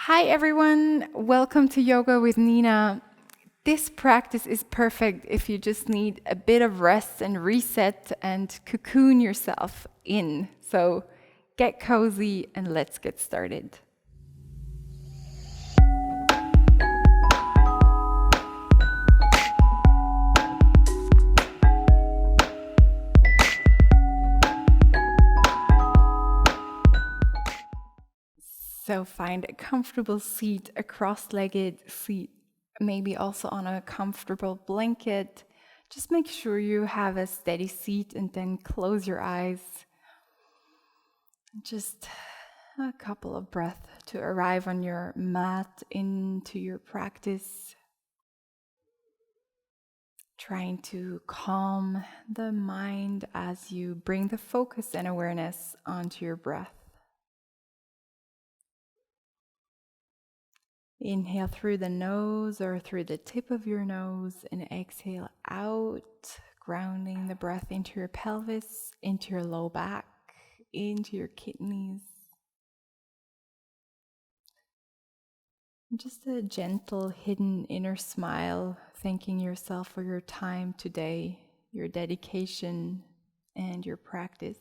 Hi everyone, welcome to Yoga with Nina. This practice is perfect if you just need a bit of rest and reset and cocoon yourself in. So get cozy and let's get started. So find a comfortable seat, a cross-legged seat, maybe also on a comfortable blanket. Just make sure you have a steady seat and then close your eyes. Just a couple of breaths to arrive on your mat into your practice. Trying to calm the mind as you bring the focus and awareness onto your breath. Inhale through the nose or through the tip of your nose and exhale out, grounding the breath into your pelvis, into your low back, into your kidneys. Just a gentle, hidden inner smile, thanking yourself for your time today, your dedication, and your practice.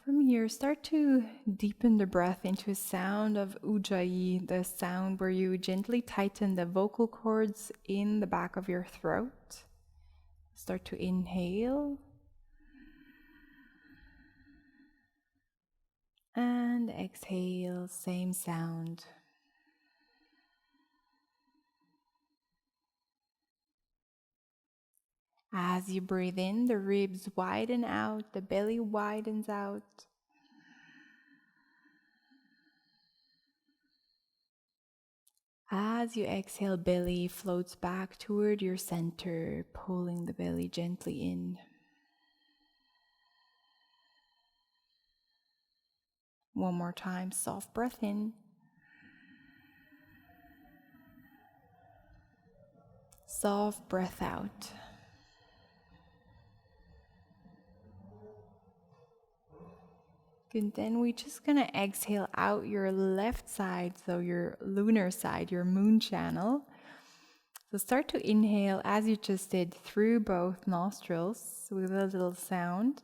From here, start to deepen the breath into a sound of Ujjayi, the sound where you gently tighten the vocal cords in the back of your throat. Start to inhale. And exhale, same sound. As you breathe in, the ribs widen out, the belly widens out. As you exhale, belly floats back toward your center, pulling the belly gently in. One more time, soft breath in. Soft breath out. Good, then we're just gonna exhale out your left side, so your lunar side, your moon channel. So start to inhale as you just did through both nostrils with a little sound.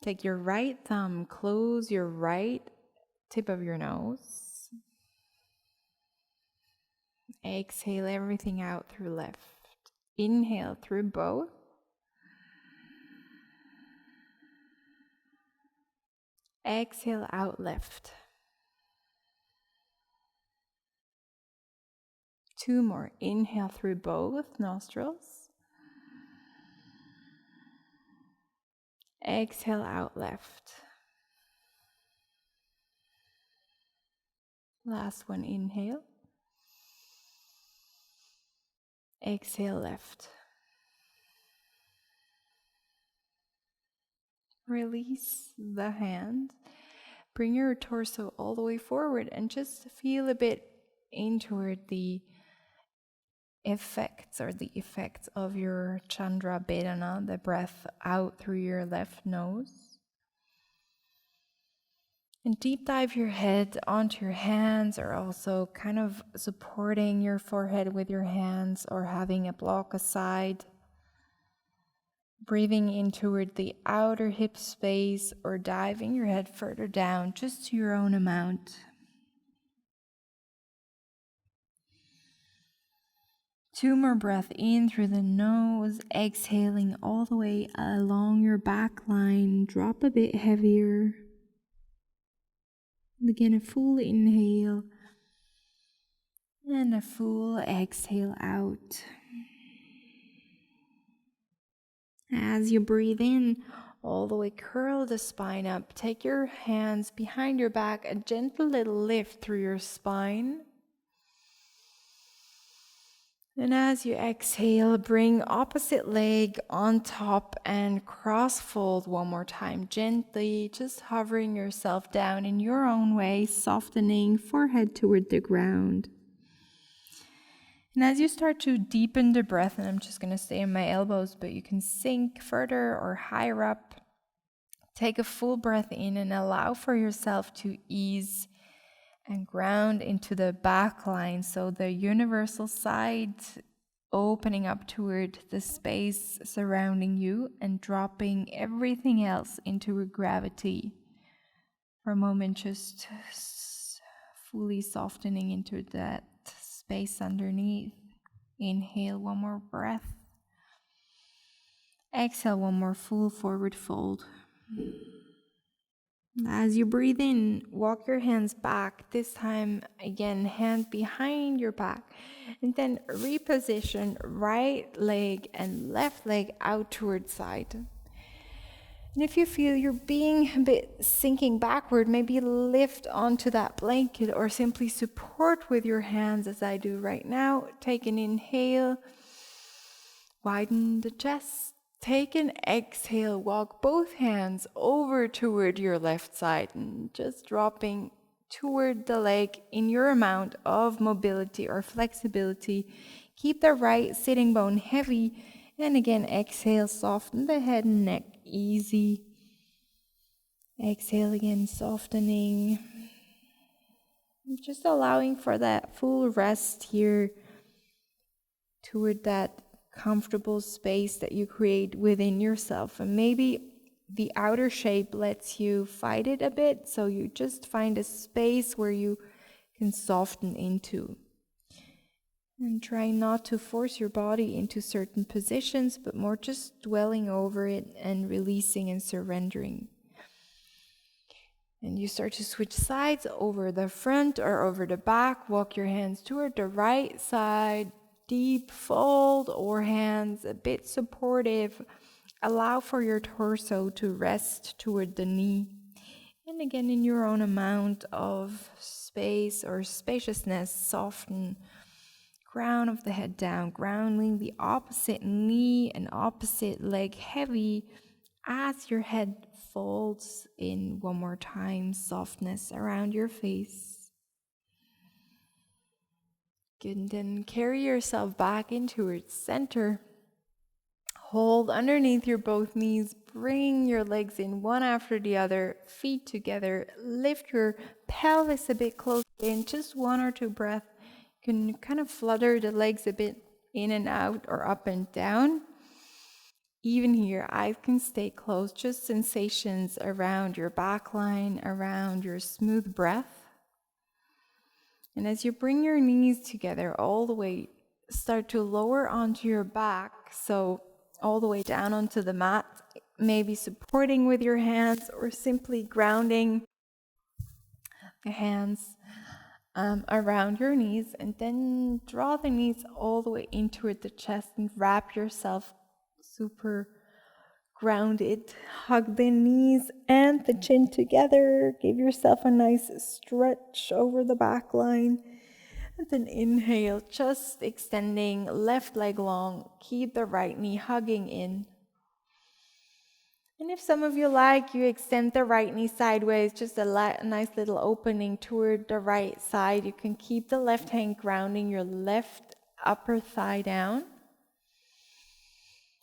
Take your right thumb, close your right tip of your nose. Exhale everything out through left. Inhale through both. Exhale out left. Two more. Inhale through both nostrils. Exhale out left. Last one, inhale. Exhale left. Release the hand. Bring your torso all the way forward and just feel a bit in toward the effects of your Chandra Bedana, the breath out through your left nose. And deep dive your head onto your hands, or also kind of supporting your forehead with your hands or having a block aside. Breathing in toward the outer hip space or diving your head further down, just to your own amount. Two more breaths in through the nose, exhaling all the way along your back line. Drop a bit heavier. Again, a full inhale and a full exhale out. As you breathe in, all the way curl the spine up. Take your hands behind your back, a gentle little lift through your spine. And as you exhale, bring opposite leg on top and cross fold one more time. Gently, just hovering yourself down in your own way, softening forehead toward the ground. And as you start to deepen the breath, and I'm just going to stay on my elbows, but you can sink further or higher up. Take a full breath in and allow for yourself to ease and ground into the back line. So the universal side opening up toward the space surrounding you and dropping everything else into gravity. For a moment, just fully softening into that space underneath. Inhale, one more breath. Exhale, one more full forward fold. As you breathe in, walk your hands back. This time, again, hand behind your back. And then reposition right leg and left leg out towards side. And if you feel you're being a bit sinking backward, maybe lift onto that blanket or simply support with your hands as I do right now. Take an inhale, widen the chest. Take an exhale, walk both hands over toward your left side and just dropping toward the leg in your amount of mobility or flexibility. Keep the right sitting bone heavy. And again, exhale, soften the head and neck, easy. Exhale again, softening. Just allowing for that full rest here toward that comfortable space that you create within yourself. And maybe the outer shape lets you fight it a bit, so you just find a space where you can soften into. And try not to force your body into certain positions, but more just dwelling over it and releasing and surrendering. And you start to switch sides over the front or over the back. Walk your hands toward the right side. Deep fold or hands a bit supportive. Allow for your torso to rest toward the knee. And again, in your own amount of space or spaciousness, soften. Crown of the head down, grounding the opposite knee and opposite leg heavy as your head folds in one more time. Softness around your face. Good, and then carry yourself back into its center. Hold underneath your both knees. Bring your legs in one after the other, feet together. Lift your pelvis a bit closer in, just one or two breaths. You can kind of flutter the legs a bit in and out or up and down. Even here, eyes can stay closed, just sensations around your back line, around your smooth breath. And as you bring your knees together all the way, start to lower onto your back, so all the way down onto the mat, maybe supporting with your hands or simply grounding the hands around your knees, and then draw the knees all the way into the chest and wrap yourself super grounded. Hug the knees and the chin together. Give yourself a nice stretch over the back line. And then inhale, just extending left leg long. Keep the right knee hugging in. And if some of you like, you extend the right knee sideways, just a nice little opening toward the right side. You can keep the left hand grounding your left upper thigh down.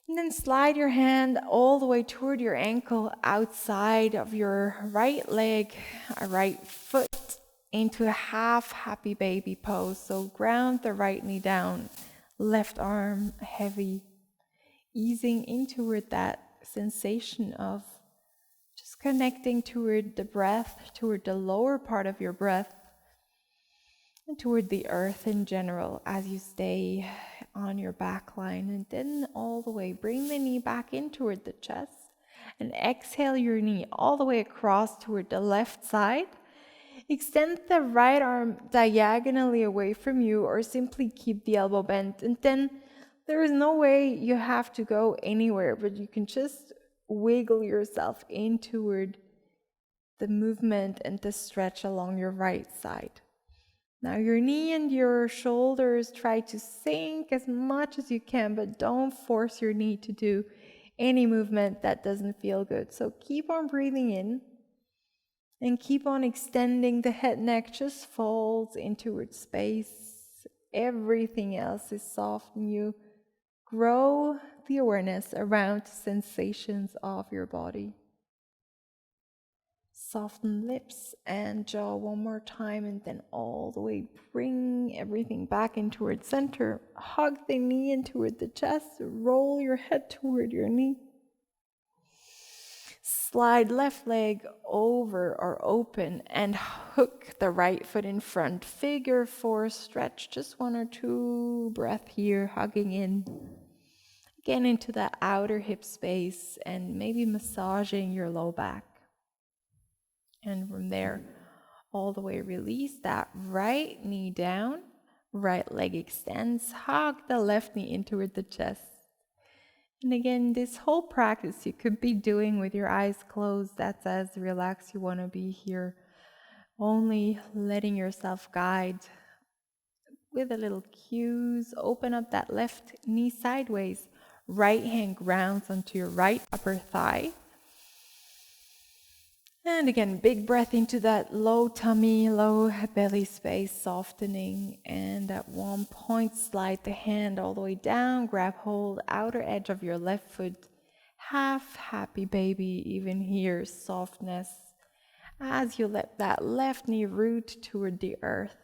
And then slide your hand all the way toward your ankle outside of your right leg, a right foot into a half happy baby pose. So ground the right knee down, left arm heavy, easing into that sensation of just connecting toward the breath, toward the lower part of your breath, and toward the earth in general as you stay on your back line. And then all the way, bring the knee back in toward the chest and exhale your knee all the way across toward the left side. Extend the right arm diagonally away from you or simply keep the elbow bent. And then there is no way you have to go anywhere, but you can just wiggle yourself in toward the movement and the stretch along your right side. Now your knee and your shoulders try to sink as much as you can, but don't force your knee to do any movement that doesn't feel good. So keep on breathing in and keep on extending. The head neck just folds into its space. Everything else is soft, and you grow the awareness around sensations of your body. Soften lips and jaw one more time, and then all the way bring everything back in toward center. Hug the knee in toward the chest. Roll your head toward your knee. Slide left leg over or open and hook the right foot in front. Figure 4 stretch. Just 1 or 2 breath here, hugging in. Again into that outer hip space and maybe massaging your low back. And from there, all the way release that right knee down, right leg extends, hug the left knee in toward the chest. And again, this whole practice you could be doing with your eyes closed. That's as relaxed you want to be here. Only letting yourself guide with a little cues. Open up that left knee sideways. Right hand grounds onto your right upper thigh. And again, big breath into that low tummy, low belly space, softening. And at one point, slide the hand all the way down, grab hold, outer edge of your left foot. Half happy baby, even here, softness. As you let that left knee root toward the earth.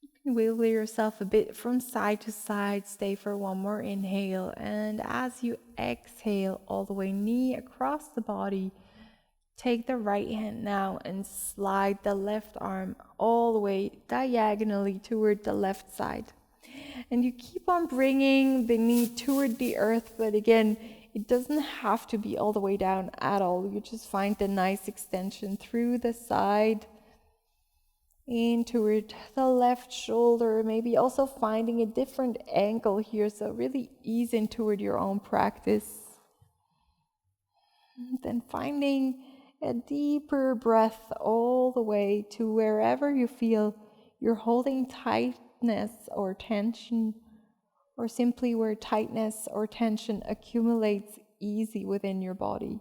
You can wiggle yourself a bit from side to side, stay for one more inhale. And as you exhale, all the way knee across the body, take the right hand now and slide the left arm all the way diagonally toward the left side. And you keep on bringing the knee toward the earth, but again, it doesn't have to be all the way down at all. You just find a nice extension through the side, in toward the left shoulder, maybe also finding a different angle here, so really ease in toward your own practice. And then finding a deeper breath all the way to wherever you feel you're holding tightness or tension, or simply where tightness or tension accumulates easy within your body.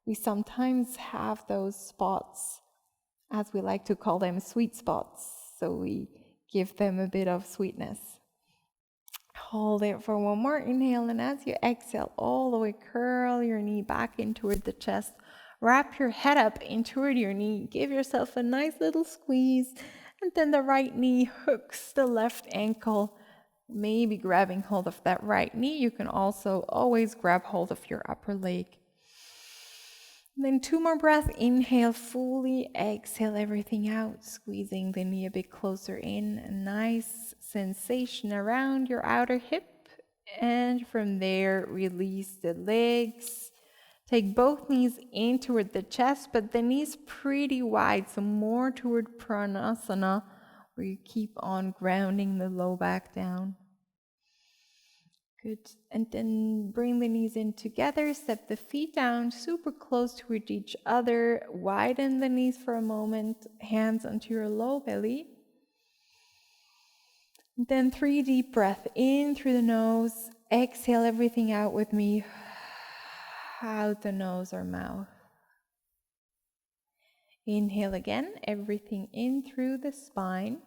We sometimes have those spots, as we like to call them, sweet spots, so we give them a bit of sweetness. Hold it for one more inhale, and as you exhale, all the way curl your knee back in toward the chest. Wrap your head up in toward your knee. Give yourself a nice little squeeze. And then the right knee hooks the left ankle. Maybe grabbing hold of that right knee. You can also always grab hold of your upper leg. And then 2 more breaths. Inhale fully. Exhale everything out. Squeezing the knee a bit closer in. A nice sensation around your outer hip. And from there, release the legs. Take both knees in toward the chest, but the knees pretty wide, so more toward Pranasana, where you keep on grounding the low back down. Good. And then bring the knees in together, step the feet down super close toward each other, widen the knees for a moment, hands onto your low belly. And then 3 deep breaths in through the nose, exhale everything out with me. Out the nose or mouth. Inhale again, everything in through the spine.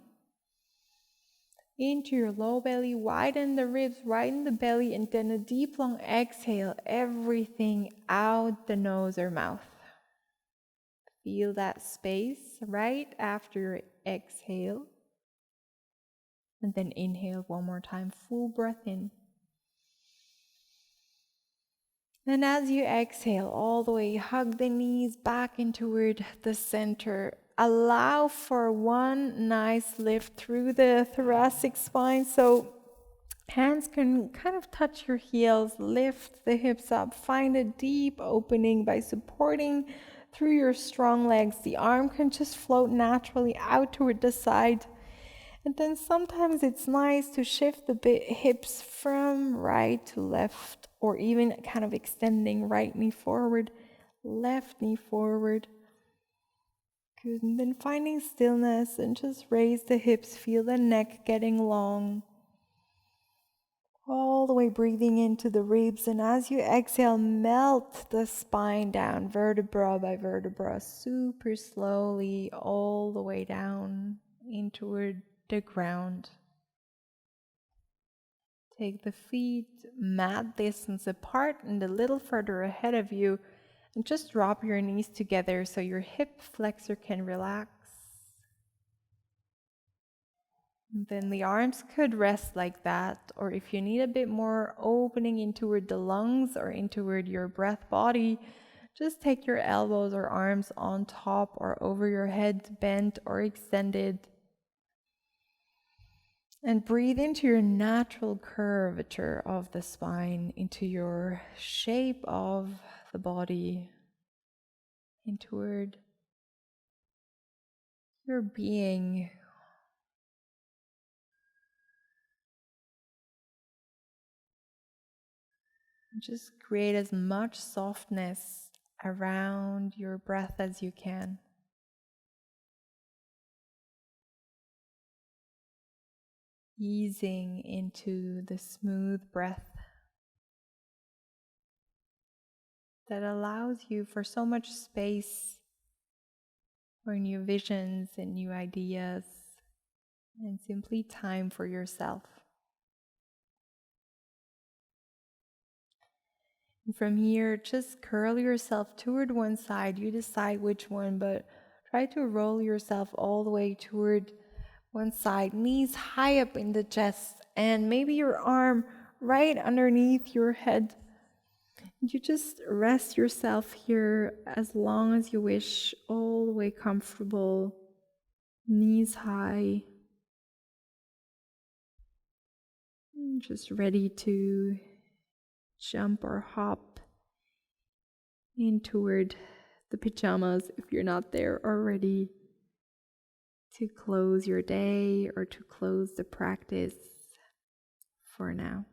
Into your low belly, widen the ribs, widen the belly, and then a deep long exhale, everything out the nose or mouth. Feel that space right after your exhale. And then inhale one more time, full breath in. And as you exhale all the way, hug the knees back in toward the center. Allow for one nice lift through the thoracic spine. So hands can kind of touch your heels, lift the hips up, find a deep opening by supporting through your strong legs. The arm can just float naturally out toward the side. And then sometimes it's nice to shift the hips from right to left, or even kind of extending right knee forward, left knee forward. Good. And then finding stillness and just raise the hips, feel the neck getting long. All the way breathing into the ribs, and as you exhale, melt the spine down, vertebra by vertebra, super slowly, all the way down into the ground. Take the feet mat distance apart and a little further ahead of you, And just drop your knees together so your hip flexor can relax. And then the arms could rest like that, or if you need a bit more opening in toward the lungs or in toward your breath body, just take your elbows or arms on top or over your head, bent or extended. And breathe into your natural curvature of the spine, into your shape of the body, and toward your being. Just create as much softness around your breath as you can. Easing into the smooth breath that allows you for so much space for new visions and new ideas, and simply time for yourself. And from here, just curl yourself toward one side. You decide which one, but try to roll yourself all the way toward one side, knees high up in the chest, and maybe your arm right underneath your head. You just rest yourself here as long as you wish, all the way comfortable, knees high. Just ready to jump or hop in toward the pajamas if you're not there already, to close your day or to close the practice for now.